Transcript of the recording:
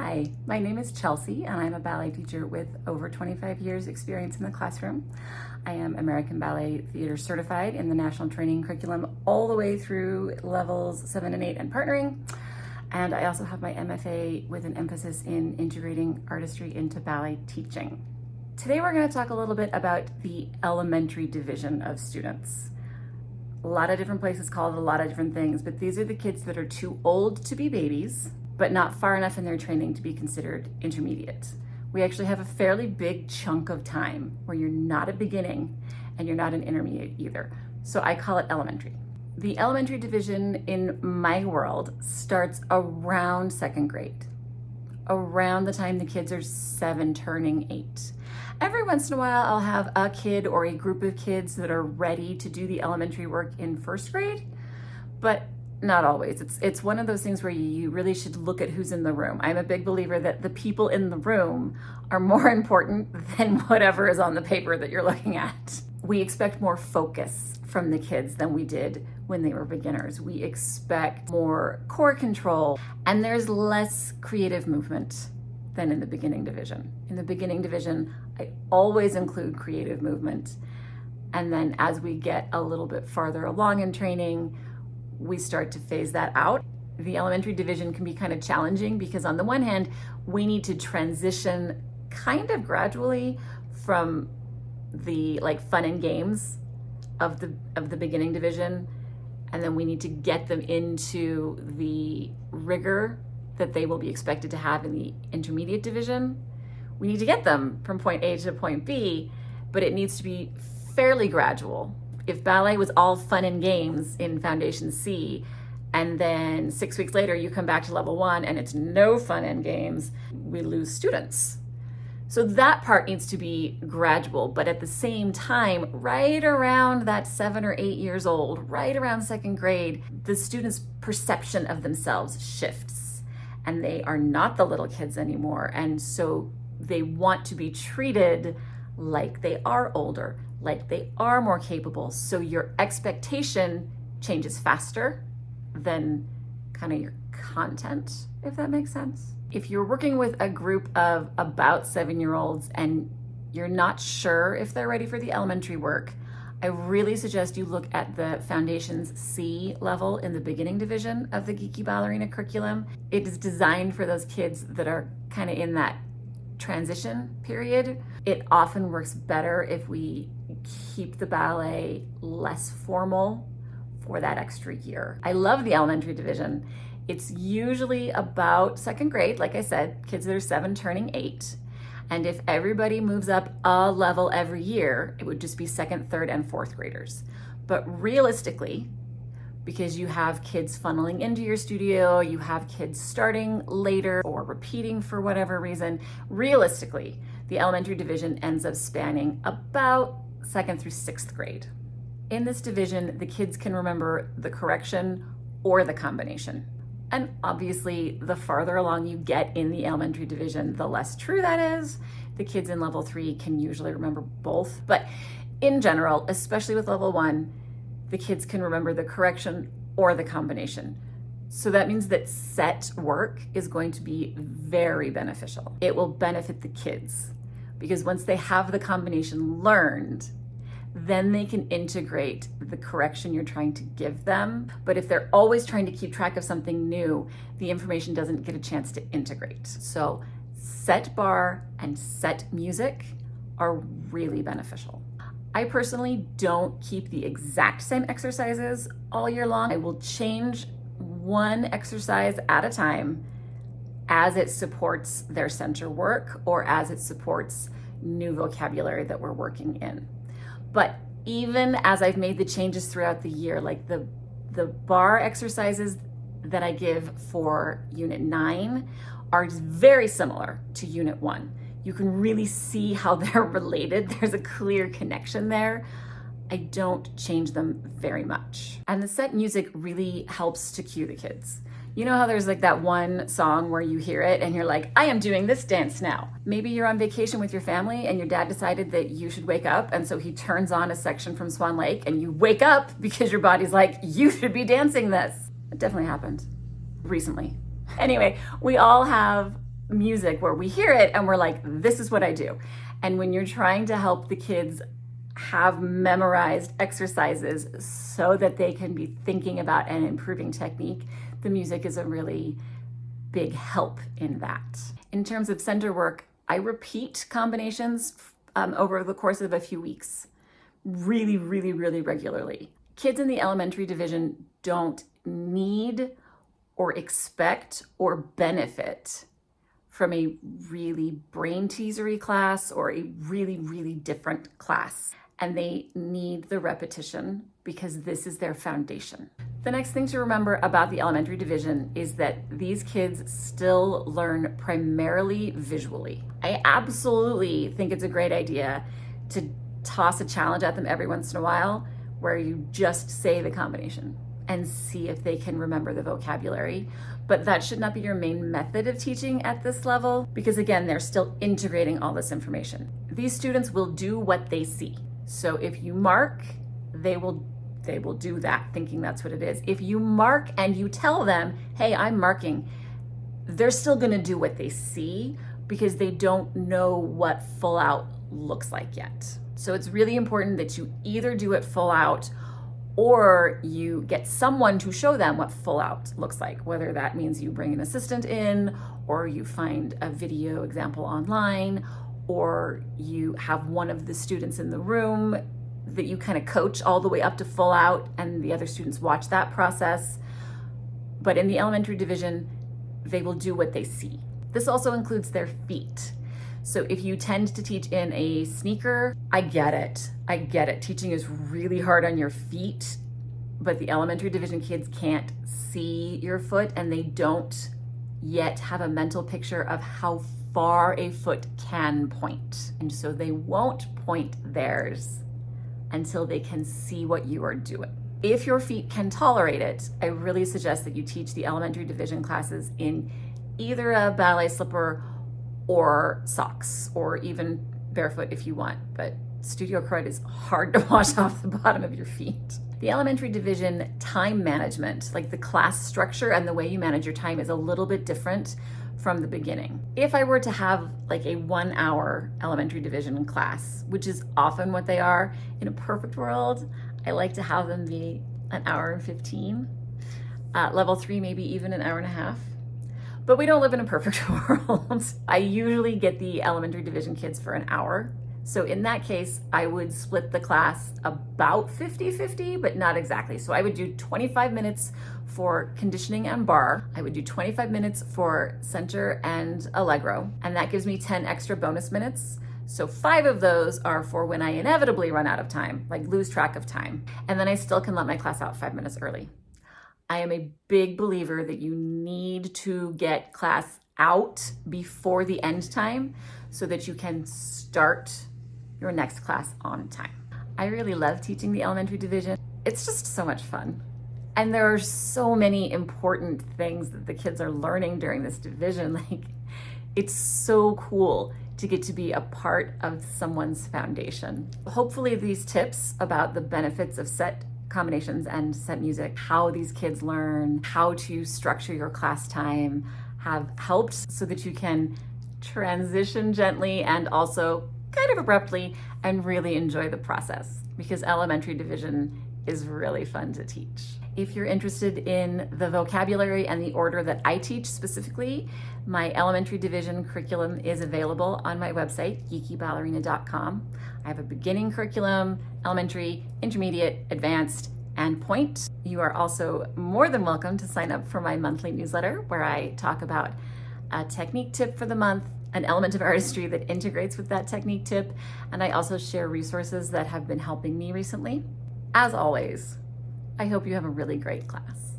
Hi, my name is Chelsea and I'm a ballet teacher with over 25 years experience in the classroom. I am American Ballet Theater certified in the National Training Curriculum all the way through levels 7 and 8 and partnering. And I also have my MFA with an emphasis in integrating artistry into ballet teaching. Today we're going to talk a little bit about the elementary division of students. A lot of different places call it a lot of different things, but these are the kids that are too old to be babies, but not far enough in their training to be considered intermediate. We actually have a fairly big chunk of time where you're not at beginning and you're not an intermediate either. So I call it elementary. The elementary division in my world starts around second grade, around the time the kids are 7 turning 8. Every once in a while, I'll have a kid or a group of kids that are ready to do the elementary work in first grade, but not always. It's one of those things where you really should look at who's in the room. I'm a big believer that the people in the room are more important than whatever is on the paper that you're looking at. We expect more focus from the kids than we did when they were beginners. We expect more core control, and there's less creative movement than in the beginning division. In the beginning division, I always include creative movement. And then as we get a little bit farther along in training, we start to phase that out. The elementary division can be kind of challenging because on the one hand, we need to transition kind of gradually from the fun and games of the beginning division, and then we need to get them into the rigor that they will be expected to have in the intermediate division. We need to get them from point A to point B, but it needs to be fairly gradual. If ballet was all fun and games in Foundation C, and then 6 weeks later you come back to level 1 and it's no fun and games, we lose students. So that part needs to be gradual, but at the same time, right around that 7 or 8 years old, right around second grade, the students' perception of themselves shifts, and they are not the little kids anymore. And so they want to be treated like they are older, like they are more capable. So your expectation changes faster than kind of your content, if that makes sense. If you're working with a group of about 7-year-olds and you're not sure if they're ready for the elementary work, I really suggest you look at the Foundations C level in the beginning division of the Geeky Ballerina curriculum. It is designed for those kids that are kind of in that transition period. It often works better if we keep the ballet less formal for that extra year. I love the elementary division. It's usually about second grade, like I said, kids that are 7 turning 8. And if everybody moves up a level every year, it would just be second, third, and fourth graders. But realistically, because you have kids funneling into your studio, you have kids starting later or repeating for whatever reason, realistically, the elementary division ends up spanning about 2nd through 6th grade. In this division, the kids can remember the correction or the combination. And obviously, the farther along you get in the elementary division, the less true that is. The kids in level 3 can usually remember both. But in general, especially with level 1, the kids can remember the correction or the combination. So that means that set work is going to be very beneficial. It will benefit the kids because once they have the combination learned, then they can integrate the correction you're trying to give them. But if they're always trying to keep track of something new, the information doesn't get a chance to integrate. So set bar and set music are really beneficial. I personally don't keep the exact same exercises all year long. I will change one exercise at a time as it supports their center work or as it supports new vocabulary that we're working in. But even as I've made the changes throughout the year, like the bar exercises that I give for Unit 9 are very similar to Unit 1. You can really see how they're related. There's a clear connection there. I don't change them very much. And the set music really helps to cue the kids. You know how there's that one song where you hear it and you're like, I am doing this dance now. Maybe you're on vacation with your family and your dad decided that you should wake up, and so he turns on a section from Swan Lake and you wake up because your body's like, you should be dancing this. It definitely happened recently. Anyway, we all have music where we hear it and we're like, this is what I do. And when you're trying to help the kids have memorized exercises so that they can be thinking about and improving technique, the music is a really big help in that. In terms of center work, I repeat combinations over the course of a few weeks, really, really, really regularly. Kids in the elementary division don't need or expect or benefit from a really brain teasery class or a really, really different class. And they need the repetition because this is their foundation. The next thing to remember about the elementary division is that these kids still learn primarily visually. I absolutely think it's a great idea to toss a challenge at them every once in a while where you just say the combination and see if they can remember the vocabulary. But that should not be your main method of teaching at this level because again, they're still integrating all this information. These students will do what they see. So if you mark, they will do that thinking that's what it is. If you mark and you tell them, hey, I'm marking, they're still gonna do what they see because they don't know what full out looks like yet. So it's really important that you either do it full out or you get someone to show them what full out looks like, whether that means you bring an assistant in or you find a video example online or you have one of the students in the room that you kind of coach all the way up to full out and the other students watch that process. But in the elementary division, they will do what they see. This also includes their feet. So if you tend to teach in a sneaker, I get it. Teaching is really hard on your feet, but the elementary division kids can't see your foot and they don't yet have a mental picture of how far a foot can point. And so they won't point theirs until they can see what you are doing. If your feet can tolerate it, I really suggest that you teach the elementary division classes in either a ballet slipper or socks, or even barefoot if you want, but studio crud is hard to wash off the bottom of your feet. The elementary division time management, like the class structure and the way you manage your time, is a little bit different from the beginning. If I were to have like a 1 hour elementary division class, which is often what they are, in a perfect world, I like to have them be an hour and 15. Level 3, maybe even an hour and a half. But we don't live in a perfect world. I usually get the elementary division kids for an hour. So in that case, I would split the class about 50-50, but not exactly. So I would do 25 minutes for conditioning and bar. I would do 25 minutes for center and allegro. And that gives me 10 extra bonus minutes. So 5 of those are for when I inevitably run out of time, like lose track of time. And then I still can let my class out 5 minutes early. I am a big believer that you need to get class out before the end time so that you can start your next class on time. I really love teaching the elementary division. It's just so much fun. And there are so many important things that the kids are learning during this division. Like, it's so cool to get to be a part of someone's foundation. Hopefully these tips about the benefits of set combinations and set music, how these kids learn, how to structure your class time, have helped so that you can transition gently and also kind of abruptly and really enjoy the process, because elementary division is really fun to teach. If you're interested in the vocabulary and the order that I teach specifically, my elementary division curriculum is available on my website, geekyballerina.com. I have a beginning curriculum, elementary, intermediate, advanced, and point. You are also more than welcome to sign up for my monthly newsletter where I talk about a technique tip for the month, an element of artistry that integrates with that technique tip, and I also share resources that have been helping me recently. As always, I hope you have a really great class.